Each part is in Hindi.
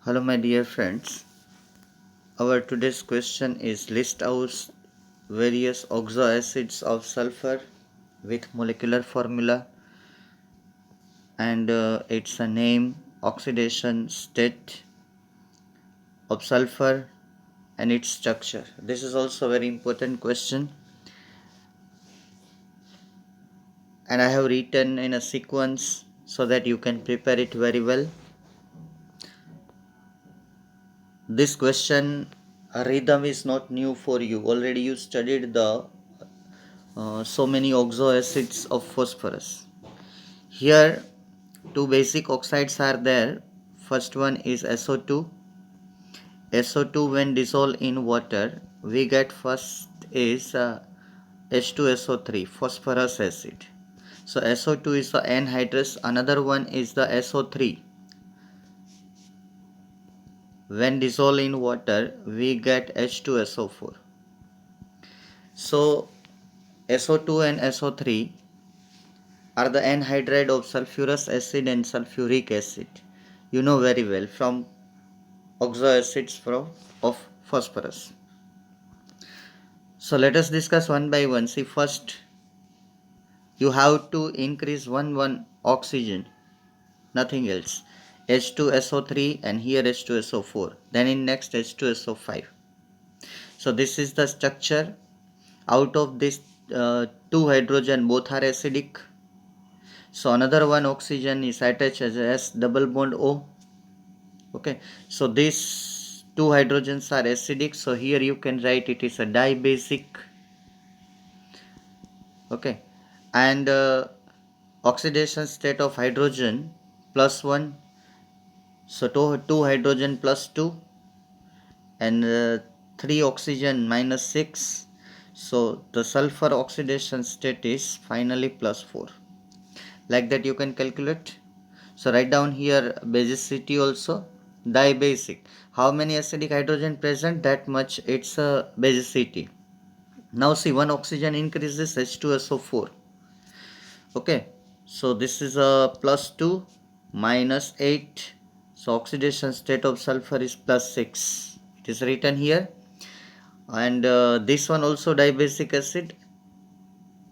Hello, my dear friends. Our today's question is list out various oxo acids of sulfur with molecular formula and its a name, oxidation state of sulfur and its structure. This is also a very important question, and I have written in a sequence so that you can prepare it very well. This question rhythm is not new for you. Already you studied the so many oxo acids of phosphorus. Here two basic oxides are there. First one is SO2. SO2 when dissolved in water, we get first is H2SO3, phosphorus acid. So SO2 is the anhydrous. Another one is the SO3. When dissolved in water, we get H2SO4. So SO2 and SO3 are the anhydride of sulfurous acid and sulfuric acid. You know very well from oxo acids of phosphorus. So let us discuss one by one. See, first you have to increase one oxygen, nothing else. H2SO3 and here H2SO4. Then in next H2SO5. So this is the structure. Out of this two hydrogen both are acidic. So another one oxygen is attached as S double bond O. Okay, so these two hydrogens are acidic, so here you can write it is a dibasic. Okay, and oxidation state of hydrogen plus 1, so two hydrogen plus 2 and 3 oxygen minus 6, so the sulfur oxidation state is finally plus 4. Like that you can calculate. So write down here basicity also, dibasic. How many acidic hydrogen present, that much its basicity. Now see, one oxygen increases H2SO4. Okay, so this is a plus 2 minus 8. So oxidation state of sulfur is plus 6. It is written here. And this one also dibasic acid.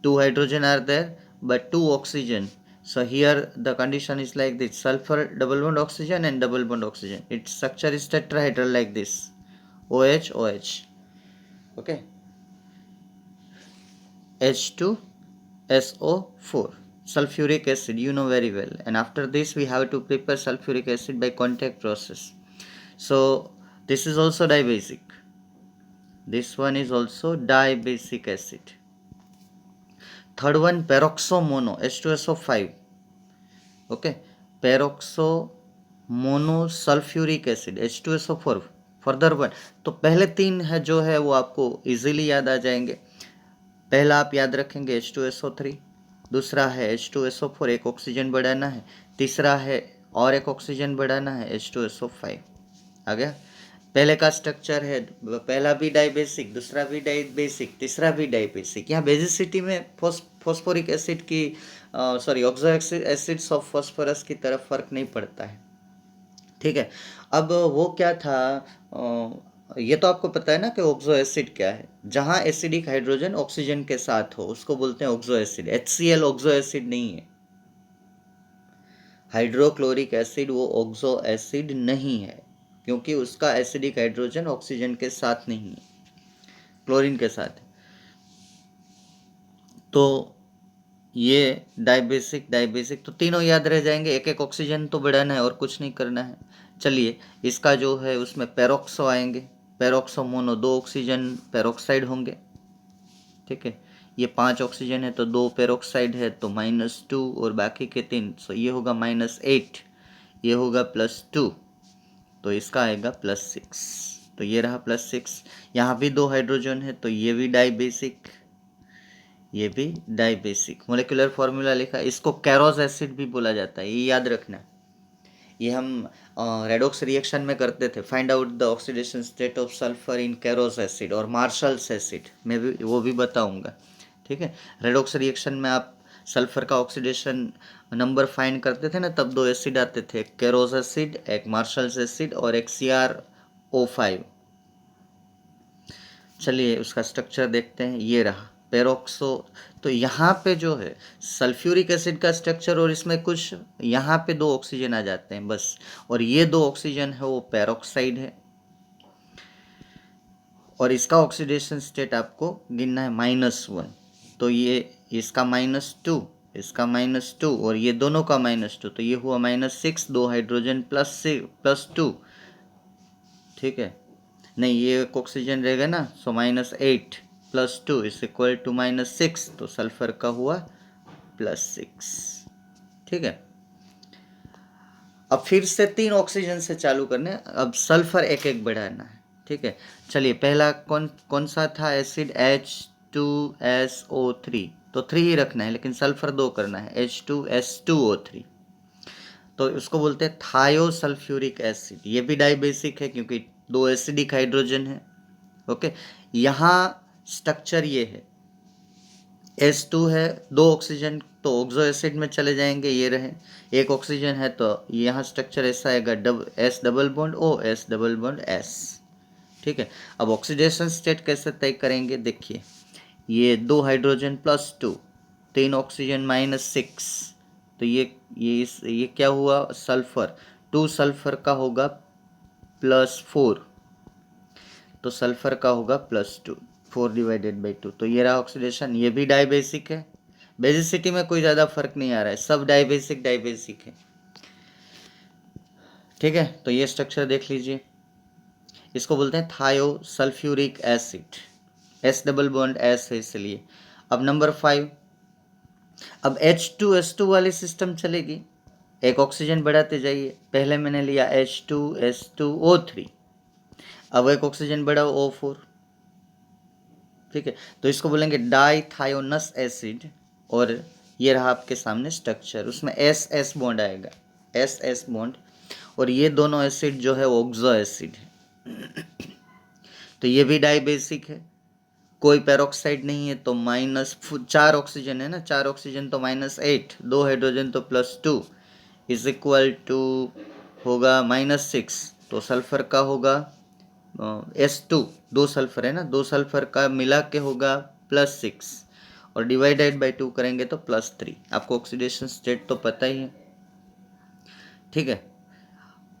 2 hydrogen are there, but 2 oxygen. So here the condition is like this: sulfur double bond oxygen and double bond oxygen. Its structure is tetrahedral like this: OH OH. Okay, H2SO4, sulfuric acid, you know very well. And after this we have to prepare sulfuric acid by contact process. So this is also dibasic. This one is also dibasic acid. Third one, peroxomono, H2SO5. Okay, peroxomonosulfuric acid, H2SO4. Further one, तो पहले तीन है जो है वो आपको इजीली याद आ जाएंगे. पहला आप याद रखेंगे H2SO3, दूसरा है H2SO4, एक ऑक्सीजन बढ़ाना है, तीसरा है और एक ऑक्सीजन बढ़ाना है H2SO5. आ गया. पहले का स्ट्रक्चर है, पहला भी डाइबेसिक, दूसरा भी डाइबेसिक, तीसरा भी डाइबेसिक. यहाँ बेसिसिटी में फॉस्फोरिक एसिड की sorry oxo acids of phosphorus की तरफ फर्क नहीं पड़ता है. ठीक है. अब वो क्या था, ये तो आपको पता है ना कि ऑक्सो एसिड क्या है. जहाँ एसिडिक हाइड्रोजन ऑक्सीजन के साथ हो उसको बोलते हैं oxo acid. HCl oxo acid नहीं है. हाइड्रोक्लोरिक एसिड वो ऑक्सो एसिड नहीं है, क्योंकि उसका एसिडिक हाइड्रोजन ऑक्सीजन के साथ नहीं है, क्लोरीन के साथ. तो ये डाइबेसिक तो तीनों याद रह जाएंगे. एक एक ऑक्सीजन तो बढ़ाना है और कुछ नहीं करना है. चलिए, इसका जो है उसमें पेरोक्सो आएंगे. पेरोक्सो मोनो, 2 ऑक्सीजन पेरोक्साइड होंगे. ठीक है, ये 5 ऑक्सीजन है तो 2 पेरोक्साइड है तो -2 और बाकी के 3, सो ये होगा -8, ये होगा +2, तो इसका आएगा +6. तो ये रहा +6. यहाँ भी 2 हाइड्रोजन है तो ये भी डाइबेसिक, ये भी डाइबेसिक. मोलिकुलर फॉर्मूला लिखा, इसको कैरोज एसिड भी बोला जाता है, ये याद रखना. ये हम रेडॉक्स रिएक्शन में करते थे. Find out the oxidation state of sulphur in कैरोज acid और मार्शल्स एसिड, मैं भी वो भी बताऊंगा. ठीक है, रेडॉक्स रिएक्शन में आप सल्फर का ऑक्सीडेशन नंबर फाइंड करते थे ना, तब दो एसिड आते थे, एक केरोस एसिड, एक मार्शल्स एसिड और एक CrO5। चलिए उसका स्ट्रक्चर देखते हैं, ये रहा पेरोक्सो। तो यहाँ पे जो है सल्फ्यूरिक एसिड का स्ट्रक्चर, और इसमें कुछ यहाँ पे दो ऑक्सीजन आ जाते हैं बस, और ये दो ऑक्सीजन है वो पेरोक्साइड है, और इसका ऑक्सीडेशन स्टेट आपको गिनना है -1। तो ये इसका -2, इसका -2 और ये दोनों का -2, तो ये हुआ -6, 2 हाइड्रोजन +2, ठीक है। नहीं, ये एक ऑक्सीजन रहेगा ना, सो -8 +2 इज इक्वल टू -6, तो सल्फर का हुआ +6, ठीक है। अब फिर से 3 ऑक्सीजन से चालू करने, अब सल्फर एक एक बढ़ाना है, ठीक है। चलिए पहला कौन कौन सा था एसिड, H2SO3, तो 3 ही रखना है, लेकिन सल्फर 2 करना है, H2S2O3, तो उसको बोलते हैं थायोसल्फ्यूरिक एसिड। ये भी डाइबेसिक है क्योंकि 2 एसिडिक हाइड्रोजन है, ओके। यहाँ स्ट्रक्चर ये है, H2 है, 2 ऑक्सीजन तो ऑक्सो एसिड में चले जाएंगे, ये रहे। एक ऑक्सीजन है तो यहाँ स्ट्रक्चर ऐसा आएगा, S double bond O, S double bond S, ठीक है। अब ऑक्सीडेशन स्टेट कैसे तय करेंगे, देखिए ये 2 हाइड्रोजन +2, 3 ऑक्सीजन -6, तो ये क्या हुआ, सल्फर, 2 सल्फर का होगा +4, तो सल्फर का होगा +2, 4/2, तो ये रहा ऑक्सीडेशन। ये भी डाइबेसिक है, बेसिसिटी में कोई ज़्यादा फर्क नहीं आ रहा है, सब डाइबेसिक डाइबेसिक है, ठीक है। तो ये स्ट्रक्चर देख लीजिए, इसको बोलते हैं thiosulphuric acid, S double bond S है इसलिए। अब नंबर 5, अब H2S2 वाली सिस्टम चलेगी, एक ऑक्सीजन बढ़ाते जाइए, पहले मैंने लिया H2S2O3, अब एक ऑक्सीजन बढ़ाओ O4, ठीक है। तो इसको बोलेंगे डाइथायोनस एसिड, और ये रहा आपके सामने स्ट्रक्चर, उसमें SS बॉन्ड आएगा, SS बॉन्ड, और ये दोनों एसिड जो है ऑक्सो एसिड है, तो ये भी डाइबेसिक है, कोई पेरोक्साइड नहीं है, तो -4 ऑक्सीजन है ना, 4 ऑक्सीजन तो -8, 2 हाइड्रोजन तो +2 इज इक्वल टू होगा -6, तो सल्फर का होगा S2, 2 सल्फर है ना, 2 सल्फर का मिला के होगा +6, और डिवाइडेड बाई 2 करेंगे तो +3। आपको ऑक्सीडेशन स्टेट तो पता ही है, ठीक है।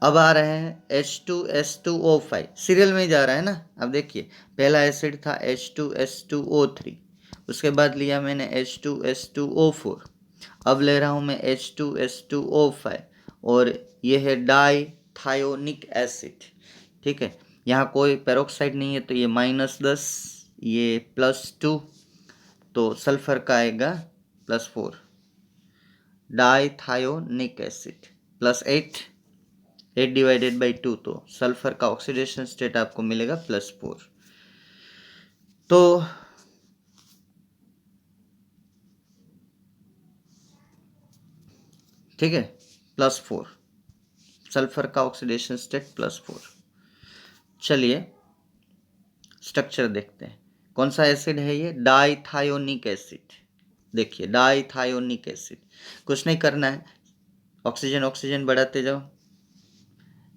अब आ रहे हैं H2S2O5, सीरियल में ही जा रहा है ना। अब देखिए पहला एसिड था H2S2O3, उसके बाद लिया मैंने H2S2O4, अब ले रहा हूँ मैं H2S2O5, और ये है डाइथायोनिक एसिड, ठीक है। यहाँ कोई पेरोक्साइड नहीं है, तो ये -10, ये +2, तो सल्फर का आएगा +4, डाइथायोनिक एसिड +8, 8/2, तो सल्फर का ऑक्सीडेशन स्टेट आपको मिलेगा +4। तो ठीक है, +4, सल्फर का ऑक्सीडेशन स्टेट +4। चलिए स्ट्रक्चर देखते हैं, कौन सा एसिड है ये, डाइथायोनिक एसिड। देखिए डाइथायोनिक एसिड, कुछ नहीं करना है, ऑक्सीजन ऑक्सीजन बढ़ाते जाओ,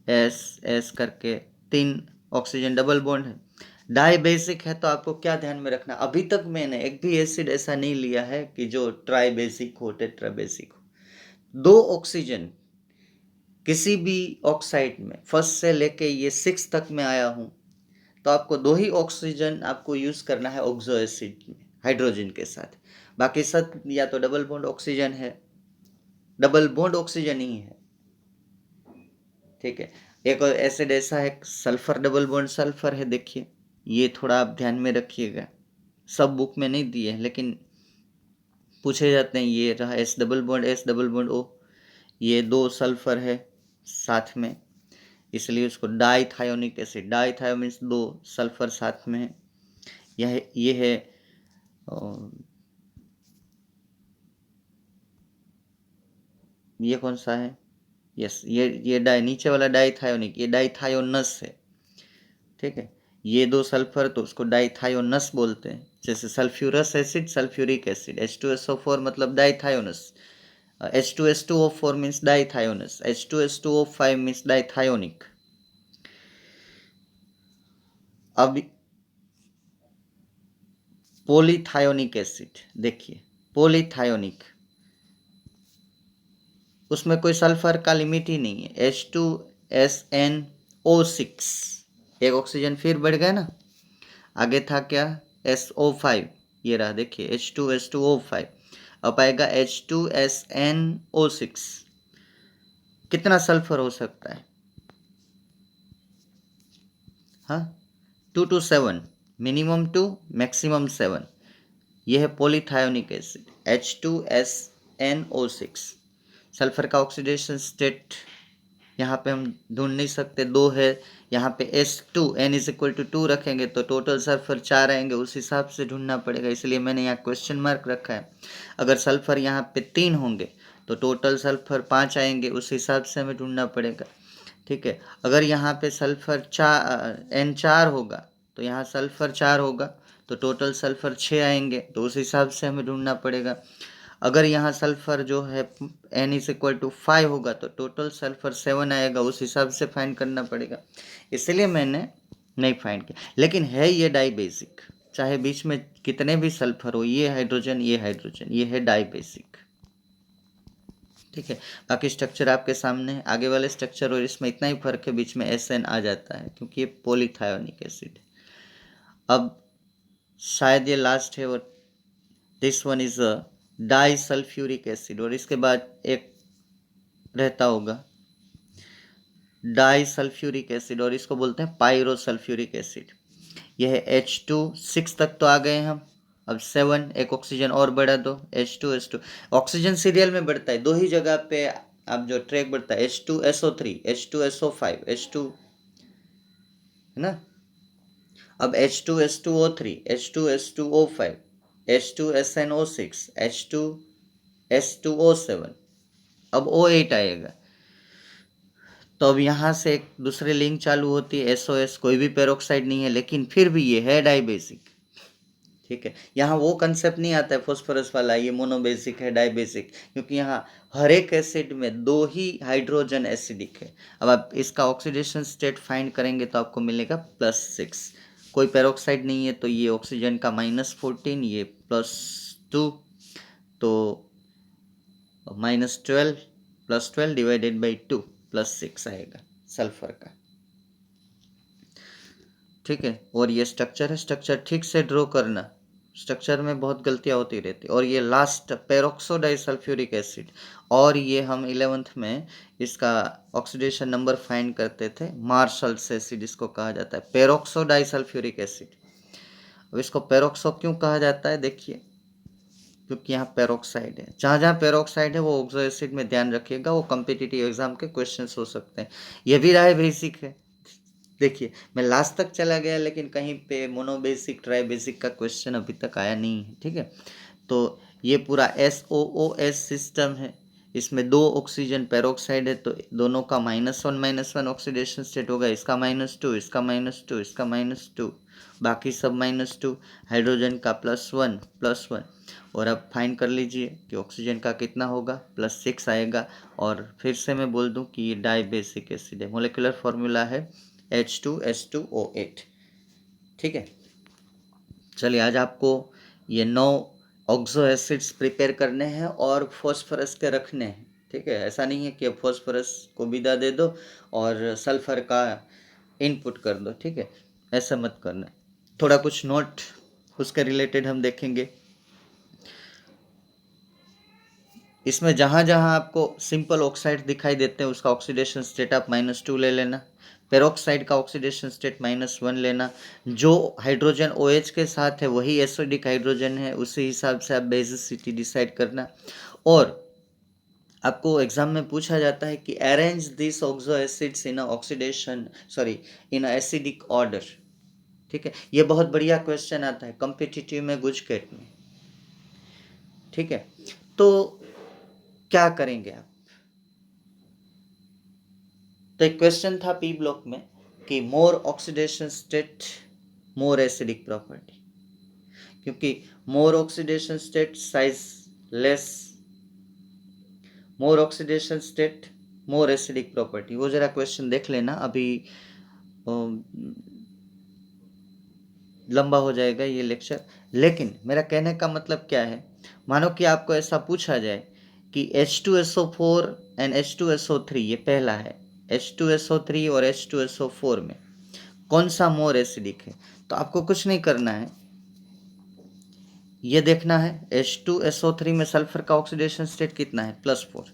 एस एस करके, 3 ऑक्सीजन डबल बॉन्ड है, डाई बेसिक है, तो आपको क्या ध्यान में रखना, अभी तक मैंने एक भी एसिड ऐसा नहीं लिया है कि जो ट्राई बेसिक हो, टेट्रा बेसिक हो। 2 ऑक्सीजन किसी भी ऑक्साइड में फर्स्ट से लेके ये 6 तक में आया हूँ, तो आपको 2 ही ऑक्सीजन आपको यूज करना है ऑक्सो एसिड में हाइड्रोजन के साथ, बाकी सब या तो डबल बॉन्ड ऑक्सीजन है, डबल बॉन्ड ऑक्सीजन ही है, ठीक है। एक और एसिड ऐसा है सल्फर डबल बॉन्ड सल्फर है, देखिए ये थोड़ा आप ध्यान में रखिएगा, सब बुक में नहीं दिए हैं लेकिन पूछे जाते हैं। ये रहा S डबल बॉन्ड O, ये 2 सल्फर है साथ में, इसलिए उसको डाइथायोनिक एसिड, डाइथायो मीन्स 2 सल्फर साथ में है। ये है ये कौन सा है, यस ये नीचे वाला डाइथायोनिक, ये डाइथायोनस है, ठीक है। ये 2 सल्फर तो उसको डाइथायोनस बोलते हैं, जैसे sulphurous acid, sulphuric acid, H2SO4 मतलब डाइथायोनस, H2S2O4 मीन्स डाइथायोनस, H2S2O5 मीन्स डाइथायोनिक। अब पोलीथायोनिक एसिड देखिए, पोलीथायोनिक, उसमें कोई सल्फर का लिमिट ही नहीं है, H2SnO6, एक ऑक्सीजन फिर बढ़ गया ना, आगे था क्या, SO5, ये रहा देखिए H2S2O5, अब आएगा H2SnO6, कितना सल्फर हो सकता है, हाँ 2 to 7, मिनिमम 2 मैक्सिमम 7, यह है पोलीथायोनिक एसिड H2SnO6। सल्फर का ऑक्सीडेशन स्टेट यहाँ पे हम ढूंढ नहीं सकते, 2 है, यहाँ पे S2 N is equal to 2 रखेंगे तो टोटल सल्फर 4 आएंगे, उस हिसाब से ढूंढना पड़ेगा, इसलिए मैंने यहाँ क्वेश्चन मार्क रखा है। अगर सल्फर यहाँ पे 3 होंगे तो टोटल सल्फर 5 आएंगे, उस हिसाब से हमें ढूंढना पड़ेगा, ठीक है। अगर यहाँ पे सल्फर N4 होगा तो यहाँ सल्फर 4 होगा तो टोटल सल्फर 6 आएंगे, तो उस हिसाब से हमें ढूंढना पड़ेगा। अगर यहाँ सल्फर जो है N इज इक्वल टू 5 होगा तो टोटल सल्फर 7 आएगा, उस हिसाब से फाइंड करना पड़ेगा, इसलिए मैंने नहीं फाइंड किया। लेकिन है ये डाई बेसिक, चाहे बीच में कितने भी सल्फर हो, ये हाइड्रोजन ये हाइड्रोजन, ये है डाई बेसिक, ठीक है। बाकी स्ट्रक्चर आपके सामने है, आगे वाले स्ट्रक्चर और इसमें इतना ही फर्क है, बीच में SN आ जाता है क्योंकि ये पोलीथायोनिक एसिड। अब शायद ये लास्ट है, और this one is a di sulphuric acid, और इसके बाद एक रहता होगा डाई सल्फ्यूरिक एसिड, और इसको बोलते हैं पायरोसल्फ्यूरिक एसिड। यह है H2, 6 तक तो आ गए हम, अब 7, एक ऑक्सीजन और बढ़ा दो, H2S2, ऑक्सीजन सीरियल में बढ़ता है, दो ही जगह पे अब जो ट्रैक बढ़ता है, H2SO3, H2SO5, H2, है ना। अब H2S2O3, H2S2O5, H2SnO6, H2S2O7, अब O8 आएगा, तो अब यहाँ से एक दूसरी लिंक चालू होती है, SOS, कोई भी पेरोक्साइड नहीं है लेकिन फिर भी ये है डाइबेसिक, ठीक है। यहाँ वो कंसेप्ट नहीं आता है फॉस्फोरस वाला, ये मोनोबेसिक है डाइबेसिक, क्योंकि यहाँ हर एक एसिड में 2 ही हाइड्रोजन एसिडिक है। अब आप इसका ऑक्सीडेशन स्टेट फाइंड करेंगे तो आपको मिलेगा +6, कोई पेरोक्साइड नहीं है तो ये ऑक्सीजन का -14, ये +2, तो -12, +12 डिवाइडेड बाई 2, +6 आएगा सल्फर का, ठीक है। और ये स्ट्रक्चर है, स्ट्रक्चर ठीक से ड्रॉ करना, स्ट्रक्चर में बहुत गलतियां होती रहती, और ये लास्ट पेरोक्सो डाइसल्फ्यूरिक एसिड, और ये हम 11th में इसका ऑक्सीडेशन नंबर फाइंड करते थे, मार्शल्स एसिड इसको कहा जाता है, पेरोक्सो डाइसल्फ्यूरिक एसिड। अब इसको पेरोक्सो क्यों कहा जाता है, देखिए, क्योंकि यहाँ पेरोक्साइड है, जहाँ जहाँ पेरोक्साइड है वो ऑक्सो एसिड में ध्यान रखिएगा, वो कॉम्पिटिटिव एग्जाम के क्वेश्चंस हो सकते हैं। ये भी राय बेसिक है, देखिए मैं लास्ट तक चला गया लेकिन कहीं पे मोनोबेसिक ट्राई बेसिक का क्वेश्चन अभी तक आया नहीं है, ठीक है। तो ये पूरा SOOS सिस्टम है, इसमें 2 ऑक्सीजन पेरोक्साइड है तो दोनों का -1 ऑक्सीडेशन स्टेट होगा, इसका -2, इसका -2, इसका -2, बाकी सब -2, हाइड्रोजन का +1, और अब फाइंड कर लीजिए कि ऑक्सीजन का कितना होगा, +6 आएगा। और फिर से मैं बोल दूं कि ये डाइबेसिक एसिड है, मोलिकुलर फॉर्मूला है H2S2O8, ठीक है। चलिए आज आपको ये 9 ऑक्सो एसिड्स प्रिपेयर करने हैं और फॉस्फोरस के रखने हैं, ठीक है। ऐसा नहीं है कि फॉस्फोरस को विदा दे दो और सल्फर का इनपुट कर दो, ठीक है, ऐसा मत करना। थोड़ा कुछ नोट उसके रिलेटेड हम देखेंगे, इसमें जहाँ जहाँ आपको सिंपल ऑक्साइड दिखाई देते हैं उसका ऑक्सीडेशन स्टेट आप -2 ले लेना, पेरोक्साइड का ऑक्सीडेशन स्टेट -1 लेना, जो हाइड्रोजन OH के साथ है वही एसिडिक हाइड्रोजन है, उसी हिसाब से आप बेसिसिटी डिसाइड करना। और आपको एग्जाम में पूछा जाता है कि arrange this oxo acids in oxidation sorry in acidic order, ठीक है। ये बहुत बढ़िया क्वेश्चन आता है कॉम्पिटिटिव में, गुजकेट में, ठीक है। तो क्या करेंगे आप, तो एक क्वेश्चन था P ब्लॉक में कि more oxidation state more acidic property, क्योंकि more oxidation state size less, more oxidation state more acidic property. वो जरा क्वेश्चन देख लेना, अभी लंबा हो जाएगा ये लेक्चर। लेकिन मेरा कहने का मतलब क्या है, मानो कि आपको ऐसा पूछा जाए कि H2SO4 एंड H2SO3 ये पहला है, H2SO3 और H2SO4 में कौन सा मोर एसिडिक है, तो आपको कुछ नहीं करना है, ये देखना है H2SO3 में सल्फर का ऑक्सीडेशन स्टेट कितना है, +4,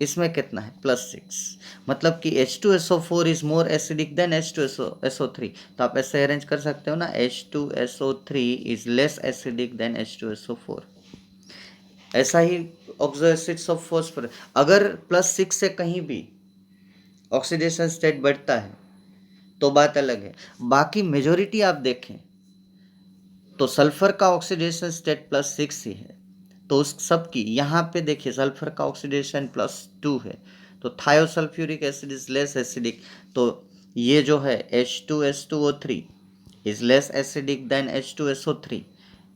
इसमें कितना है, +6, मतलब कि H2SO4 is more acidic then H2SO3। तो आप ऐसे अरेंज कर सकते हो ना, H2SO3 is less acidic then H2SO4। ऐसा ही ऑक्सो एसिड्स ऑफ फॉस्फोरस, अगर +6 से कहीं भी ऑक्सीडेशन स्टेट बढ़ता है तो बात अलग है, बाकी मेजोरिटी आप देखें तो सल्फर का ऑक्सीडेशन स्टेट +6 ही है। तो उस सब की यहाँ पे देखिए सल्फर का ऑक्सीडेशन +2 है, तो थायोसल्फ्यूरिक एसिड इज लेस एसिडिक। तो ये जो है H2S2O3 is less acidic then H2SO3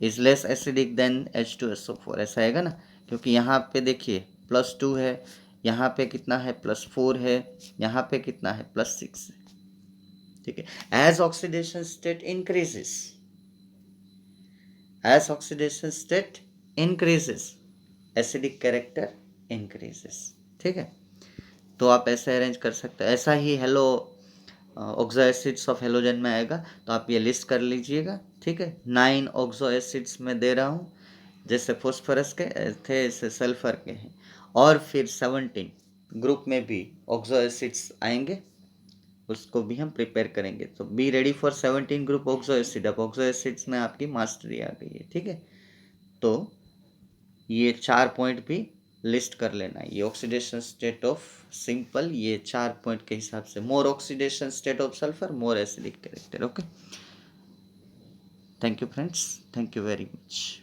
is less acidic then H2SO4, ऐसा आएगा ना, क्योंकि यहाँ पे देखिए +2 है, यहाँ पे कितना है, +4 है, यहाँ पे कितना है, +6 है। ठीक है, as oxidation state increases, as oxidation state increases acidic character increases। ठीक है, तो आप ऐसे अरेंज कर सकते हैं। ऐसा ही halo oxo acids of halogen में आएगा, तो आप ये लिस्ट कर लीजिएगा। ठीक है, 9 ऑक्सो एसिड्स में दे रहा हूँ, जैसे फॉस्फोरस के थे ऐसे सल्फर के हैं, और फिर 17 ग्रुप में भी ऑक्सो एसिड्स आएंगे, उसको भी हम प्रिपेयर करेंगे। तो be ready for 17 group oxo acid. अब ऑक्सो एसिड्स में आपकी मास्टरी आ गई है। ठीक है, तो ये 4 पॉइंट भी लिस्ट कर लेना है। ये ऑक्सीडेशन स्टेट ऑफ सिंपल, ये 4 पॉइंट के हिसाब से, more oxidation state of sulphur, more acidic character. Okay, thank you friends, thank you very much.